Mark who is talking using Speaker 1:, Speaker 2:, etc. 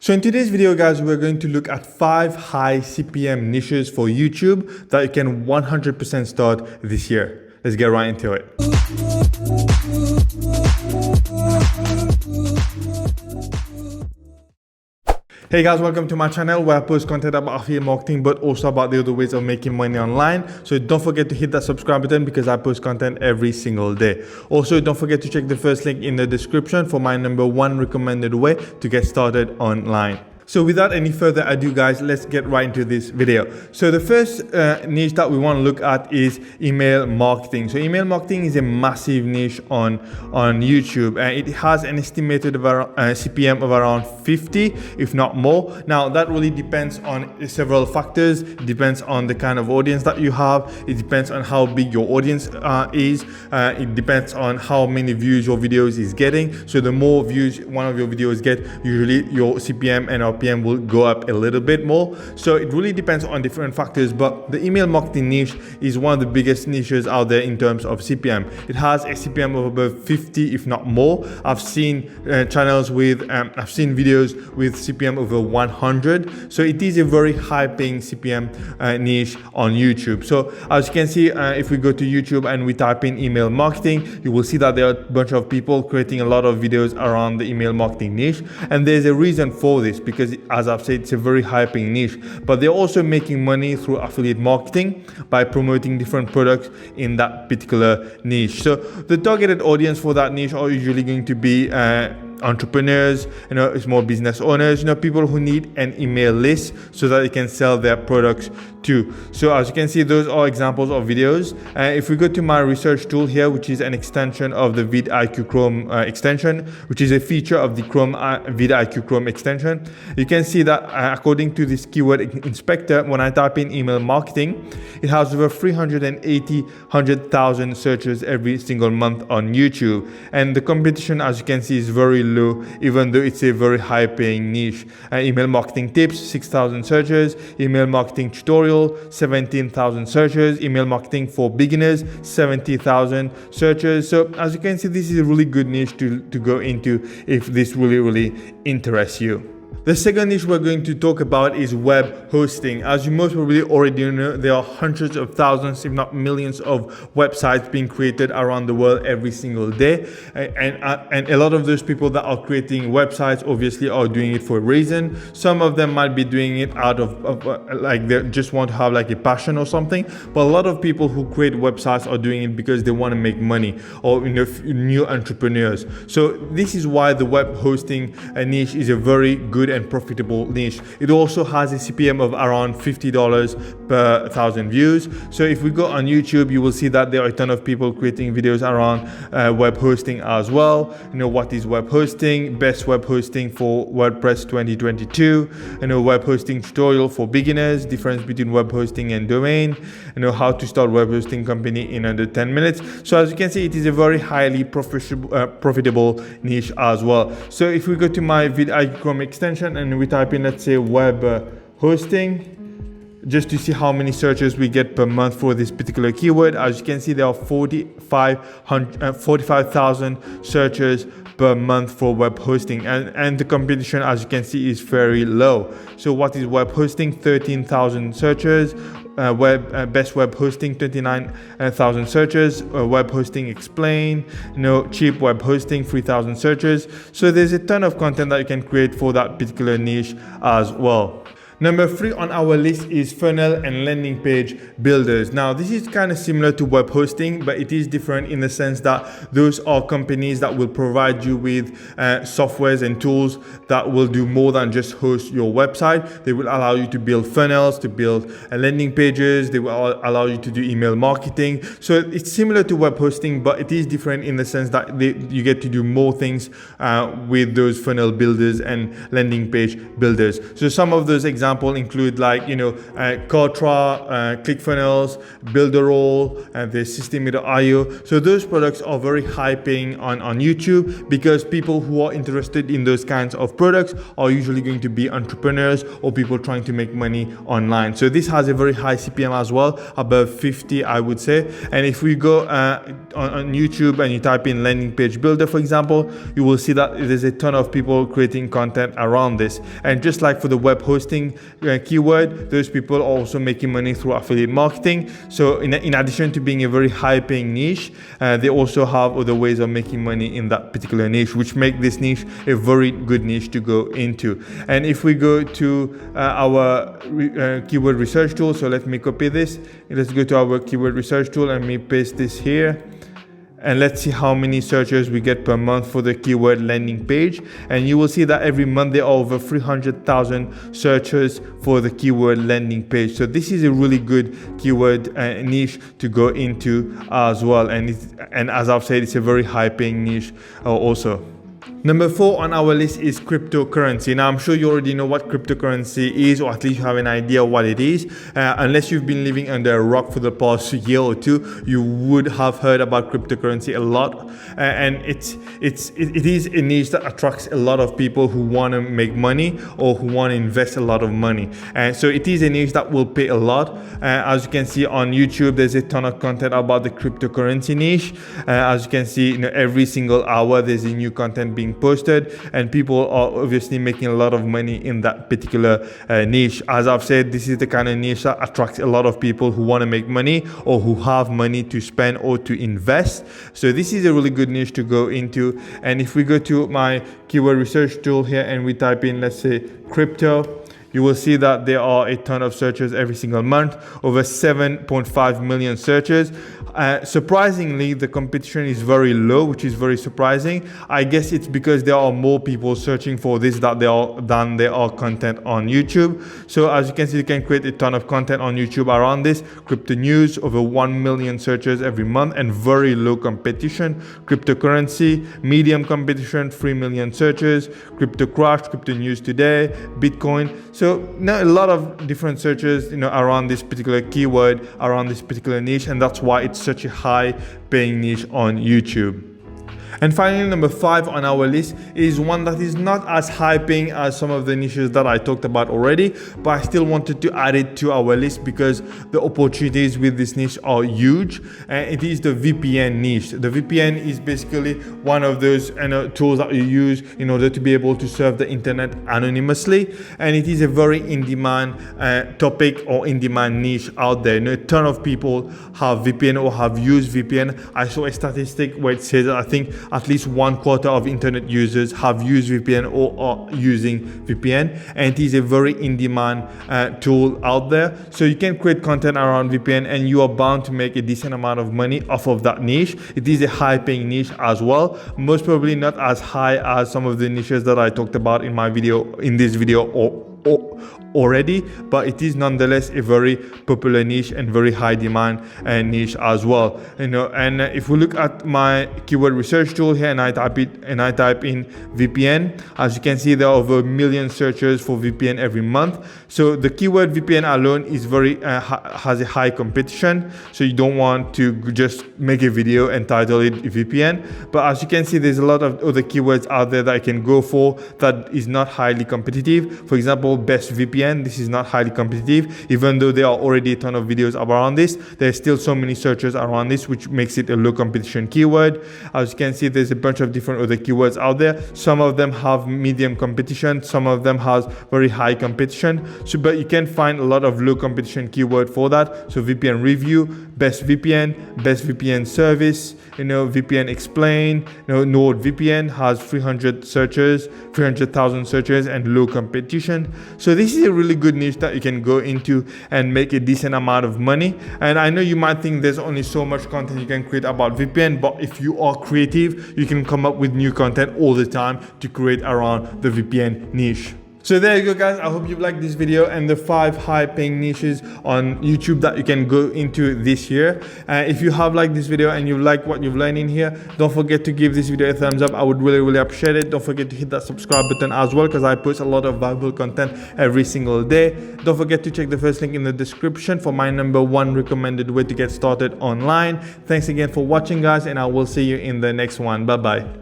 Speaker 1: So in today's video, guys, we're going to look at 5 high CPM niches for YouTube that you can 100% start this year. Let's get right into it. Hey guys, welcome to my channel where I post content about affiliate marketing but also about the other ways of making money online. So don't forget to hit that subscribe button because I post content every single day. Also, don't forget to check the first link in the description for my #1 recommended way to get started online. So without any further ado, guys, let's get right into this video. So the first niche that we want to look at is email marketing. So email marketing is a massive niche on YouTube, and it has an estimated CPM of around 50, if not more. Now that really depends on several factors. It depends on the kind of audience that you have. It depends on how big your audience is. It depends on how many views your videos is getting. So the more views one of your videos get, usually your CPM and RPM will go up a little bit more. So it really depends on different factors, but the email marketing niche is one of the biggest niches out there in terms of CPM. It has a CPM of above 50, if not more. I've seen channels with, I've seen videos with CPM over 100. So it is a very high paying CPM niche on YouTube. So as you can see, if we go to YouTube and we type in email marketing, you will see that there are a bunch of people creating a lot of videos around the email marketing niche. And there's a reason for this, because as I've said, it's a very high paying niche, but they're also making money through affiliate marketing by promoting different products in that particular niche. So the targeted audience for that niche are usually going to be entrepreneurs, small business owners, people who need an email list so that they can sell their products too. So as you can see, those are examples of videos. If we go to my research tool here, which is an extension of the vidIQ Chrome extension, which is a feature of the Chrome vidIQ Chrome extension, you can see that according to this keyword inspector, when I type in email marketing, it has over 100,000 searches every single month on YouTube. And the competition, as you can see, is very low, even though it's a very high paying niche. Email marketing tips, 6,000 searches. Email marketing tutorial, 17,000 searches. Email marketing for beginners, 70,000 searches. So as you can see, this is a really good niche to go into if this really interests you. The second niche we're going to talk about is web hosting. As you most probably already know, there are hundreds of thousands, if not millions, of websites being created around the world every single day. And a lot of those people that are creating websites obviously are doing it for a reason. Some of them might be doing it out of like they just want to have like a passion or something. But a lot of people who create websites are doing it because they want to make money, or new entrepreneurs. So this is why the web hosting niche is a very good and profitable niche. It also has a CPM of around $50 per 1,000 views. So if we go on YouTube, you will see that there are a ton of people creating videos around web hosting as well. What is web hosting? Best web hosting for WordPress 2022. Web hosting tutorial for beginners. Difference between web hosting and domain. How to start web hosting company in under 10 minutes. So as you can see, it is a very highly profitable niche as well. So if we go to my vidIQ Chrome extension and we type in, let's say, web hosting, just to see how many searches we get per month for this particular keyword. As you can see, there are 45,000 searches per month for web hosting, and the competition, as you can see, is very low. So what is web hosting? 13,000 searches. Best web hosting, 29,000 searches. Web hosting explain, cheap web hosting, 3,000 searches. So there's a ton of content that you can create for that particular niche as well. Number 3 on our list is funnel and landing page builders. Now, this is kind of similar to web hosting, but it is different in the sense that those are companies that will provide you with softwares and tools that will do more than just host your website. They will allow you to build funnels, to build landing pages. They will allow you to do email marketing. So it's similar to web hosting, but it is different in the sense that you get to do more things with those funnel builders and landing page builders. So some of those examples example, include like, you know, Kartra, ClickFunnels, Builderall, and the System.io. So those products are very high paying on YouTube, because people who are interested in those kinds of products are usually going to be entrepreneurs or people trying to make money online. So this has a very high CPM as well, above 50, I would say. And if we go on YouTube and you type in landing page builder, for example, you will see that there's a ton of people creating content around this. And just like for the web hosting keyword, those people are also making money through affiliate marketing. So in addition to being a very high paying niche, they also have other ways of making money in that particular niche, which make this niche a very good niche to go into. And if we go to our keyword research tool, so let me copy this. Let's go to our keyword research tool and me paste this here. And let's see how many searches we get per month for the keyword landing page. And you will see that every month there are over 300,000 searches for the keyword landing page. So this is a really good keyword niche to go into as well. And as I've said, it's a very high paying niche also. Number 4 on our list is cryptocurrency. Now, I'm sure you already know what cryptocurrency is, or at least you have an idea what it is. Unless you've been living under a rock for the past year or two, you would have heard about cryptocurrency a lot. And it is a niche that attracts a lot of people who want to make money or who want to invest a lot of money. And so it is a niche that will pay a lot. As you can see on YouTube, there's a ton of content about the cryptocurrency niche. As you can see, you know, every single hour there's a new content being posted, and people are obviously making a lot of money in that particular niche. As I've said, this is the kind of niche that attracts a lot of people who want to make money or who have money to spend or to invest. So this is a really good niche to go into. And if we go to my keyword research tool here and we type in, let's say, crypto, you will see that there are a ton of searches every single month, over 7.5 million searches. Surprisingly, the competition is very low, which is very surprising. I guess it's because there are more people searching for this than there are content on YouTube. So as you can see, you can create a ton of content on YouTube around this. Crypto news, over 1 million searches every month and very low competition. Cryptocurrency, medium competition, 3 million searches. Crypto crash, crypto news today, Bitcoin. So now a lot of different searches, you know, around this particular keyword, around this particular niche, and that's why it's such a high paying niche on YouTube. And finally, number 5 on our list is one that is not as high paying as some of the niches that I talked about already, but I still wanted to add it to our list because the opportunities with this niche are huge. And it is the VPN niche. The VPN is basically one of those tools that you use in order to be able to surf the internet anonymously. And it is a very in-demand topic or in-demand niche out there. You know, a ton of people have VPN or have used VPN. I saw a statistic where it says that I think at least 1/4 of internet users have used VPN or are using VPN, and it is a very in-demand tool out there. So you can create content around VPN and you are bound to make a decent amount of money off of that niche. It is a high-paying niche as well, most probably not as high as some of the niches that I talked about in this video already, but it is nonetheless a very popular niche and very high demand niche as well. You know, and if we look at my keyword research tool here and I type in VPN, as you can see, there are over 1 million searches for VPN every month. So the keyword VPN alone is very has a high competition. So you don't want to just make a video and title it VPN. But as you can see, there's a lot of other keywords out there that I can go for that is not highly competitive. For example, best VPN. This is not highly competitive, even though there are already a ton of videos around this. There's still so many searches around this, which makes it a low competition keyword. As you can see, there's a bunch of different other keywords out there. Some of them have medium competition, some of them has very high competition. So, but you can find a lot of low competition keyword for that. So VPN review, best VPN service, VPN explain, NordVPN has 300,000 searches and low competition. So this is a really good niche that you can go into and make a decent amount of money. And I know you might think there's only so much content you can create about VPN, but if you are creative, you can come up with new content all the time to create around the VPN niche. So there you go, guys. I hope you liked this video and the 5 high paying niches on YouTube that you can go into this year. If you have liked this video and you like what you've learned in here, don't forget to give this video a thumbs up. I would really appreciate it. Don't forget to hit that subscribe button as well, because I post a lot of valuable content every single day. Don't forget to check the first link in the description for my #1 recommended way to get started online. Thanks again for watching, guys, and I will see you in the next one. Bye bye.